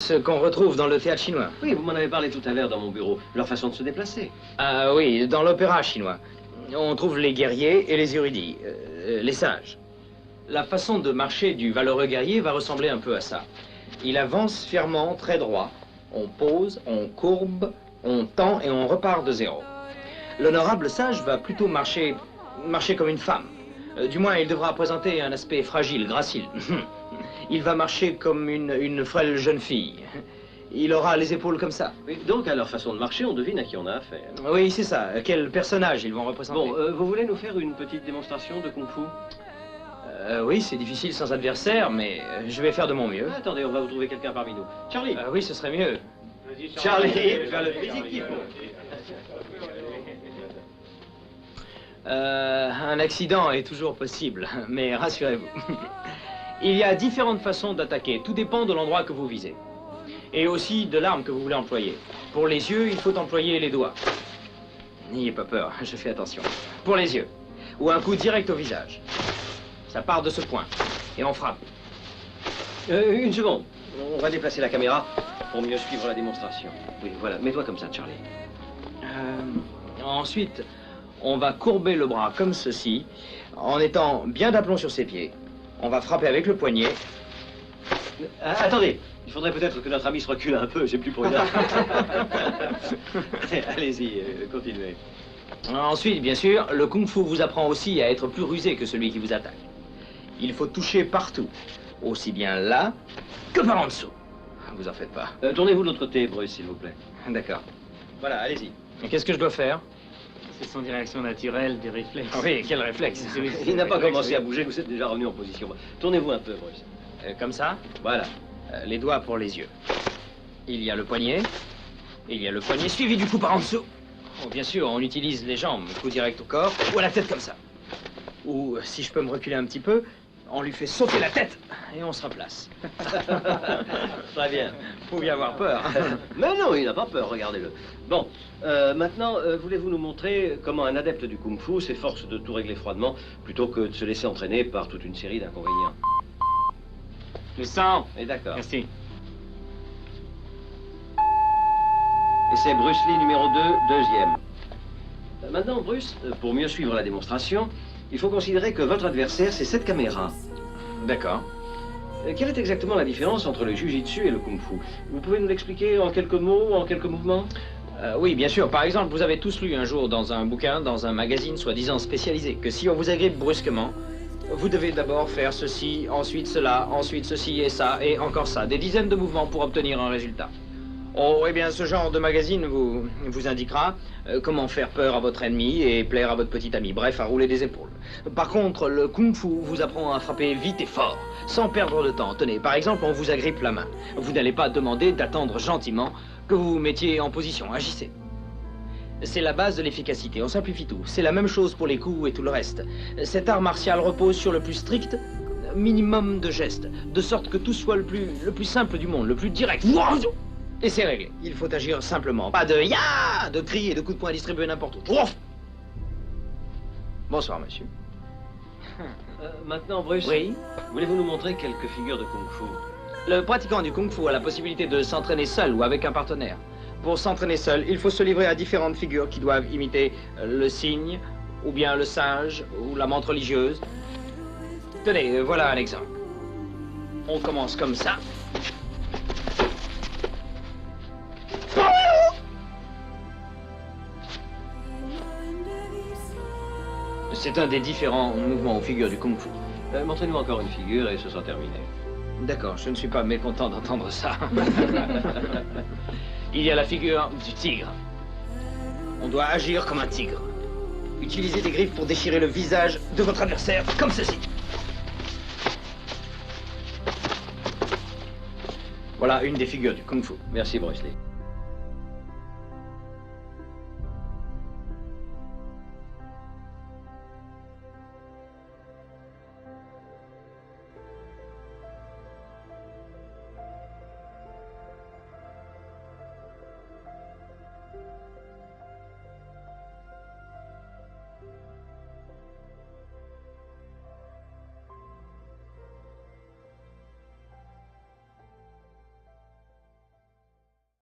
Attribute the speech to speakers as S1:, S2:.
S1: Ce qu'on retrouve dans le théâtre chinois.
S2: Oui, vous m'en avez parlé tout à l'heure dans mon bureau. Leur façon de se déplacer.
S1: Ah oui, dans l'opéra chinois. On trouve les guerriers et les érudits, les sages. La façon de marcher du valeureux guerrier va ressembler un peu à ça. Il avance fièrement, très droit. On pose, on courbe, on tend et on repart de zéro. L'honorable sage va plutôt marcher comme une femme. Du moins, il devra présenter un aspect fragile, gracile. Il va marcher comme une frêle jeune fille. Il aura les épaules comme ça.
S2: Oui, donc, à leur façon de marcher, on devine à qui on a affaire.
S1: Oui, c'est ça. Quel personnage ils vont représenter.
S2: Bon, vous voulez nous faire une petite démonstration de kung-fu?
S1: Oui, c'est difficile sans adversaire, mais je vais faire de mon mieux.
S2: Attendez, on va vous trouver quelqu'un parmi nous. Charlie.
S1: Oui, ce serait mieux.
S2: Charlie, tu as le physique qu'il faut.
S1: Un accident est toujours possible, mais rassurez-vous. Il y a différentes façons d'attaquer. Tout dépend de l'endroit que vous visez. Et aussi de l'arme que vous voulez employer. Pour les yeux, il faut employer les doigts. N'ayez pas peur, je fais attention. Pour les yeux. Ou un coup direct au visage. Ça part de ce point. Et on frappe.
S2: Une seconde. On va déplacer la caméra pour mieux suivre la démonstration. Oui, voilà. Mets-toi comme ça, Charlie.
S1: Ensuite, on va courber le bras comme ceci, en étant bien d'aplomb sur ses pieds. On va frapper avec le poignet.
S2: Attendez, il faudrait peut-être que notre ami se recule un peu, j'ai plus pour rien. Allez-y, continuez.
S1: Ensuite, bien sûr, le kung-fu vous apprend aussi à être plus rusé que celui qui vous attaque. Il faut toucher partout, aussi bien là que par en dessous. Vous en faites pas.
S2: Tournez-vous de l'autre côté, Bruce, s'il vous plaît.
S1: D'accord.
S2: Voilà, allez-y.
S1: Qu'est-ce que je dois faire?
S3: C'est son direction naturelle des réflexes.
S1: Oui, quel réflexe.
S2: Il n'a pas commencé à bouger, vous êtes déjà revenu en position. Tournez-vous un peu, Bruce.
S1: Comme ça?
S2: Voilà.
S1: Les doigts pour les yeux. Il y a le poignet. Il y a le poignet suivi du coup par en dessous. Oh, bien sûr, on utilise les jambes, coup direct au corps, ou à la tête comme ça. Ou, si je peux me reculer un petit peu, on lui fait sauter la tête et on se replace.
S2: Très bien.
S1: Vous pouviez avoir peur.
S2: Mais non, il n'a pas peur, regardez-le. Bon, maintenant, voulez-vous nous montrer comment un adepte du kung-fu s'efforce de tout régler froidement plutôt que de se laisser entraîner par toute une série d'inconvénients?
S3: Le sang.
S2: Et d'accord.
S3: Merci.
S2: Et c'est Bruce Lee numéro 2, deuxième. Maintenant, Bruce, pour mieux suivre la démonstration, il faut considérer que votre adversaire, c'est cette caméra.
S1: D'accord.
S2: Quelle est exactement la différence entre le jiu-jitsu et le kung-fu? Vous pouvez nous l'expliquer en quelques mots, en quelques mouvements?
S1: Oui, bien sûr. Par exemple, vous avez tous lu un jour dans un bouquin, dans un magazine soi-disant spécialisé, que si on vous agrippe brusquement, vous devez d'abord faire ceci, ensuite cela, ensuite ceci et ça, et encore ça. Des dizaines de mouvements pour obtenir un résultat. Oh, eh bien, ce genre de magazine vous indiquera comment faire peur à votre ennemi et plaire à votre petit ami. Bref, à rouler des épaules. Par contre, le kung-fu vous apprend à frapper vite et fort, sans perdre de temps. Tenez, par exemple, on vous agrippe la main. Vous n'allez pas demander d'attendre gentiment que vous vous mettiez en position. Agissez. C'est la base de l'efficacité. On simplifie tout. C'est la même chose pour les coups et tout le reste. Cet art martial repose sur le plus strict minimum de gestes, de sorte que tout soit le plus simple du monde, le plus direct. Et c'est réglé. Il faut agir simplement. Pas de ya, de cris et de coups de poing distribués n'importe où. Ouf. Bonsoir, monsieur.
S2: Maintenant, Bruce,
S1: Oui.
S2: voulez-vous nous montrer quelques figures de kung-fu?
S1: Le pratiquant du kung-fu a la possibilité de s'entraîner seul ou avec un partenaire. Pour s'entraîner seul, il faut se livrer à différentes figures qui doivent imiter le cygne, ou bien le singe, ou la menthe religieuse. Tenez, voilà un exemple. On commence comme ça. C'est un des différents mouvements ou figures du kung-fu.
S2: Montrez-nous encore une figure et ce sera terminé.
S1: D'accord, je ne suis pas mécontent d'entendre ça. Il y a la figure du tigre. On doit agir comme un tigre. Utilisez des griffes pour déchirer le visage de votre adversaire, comme ceci. Voilà une des figures du kung-fu.
S2: Merci, Bruce Lee.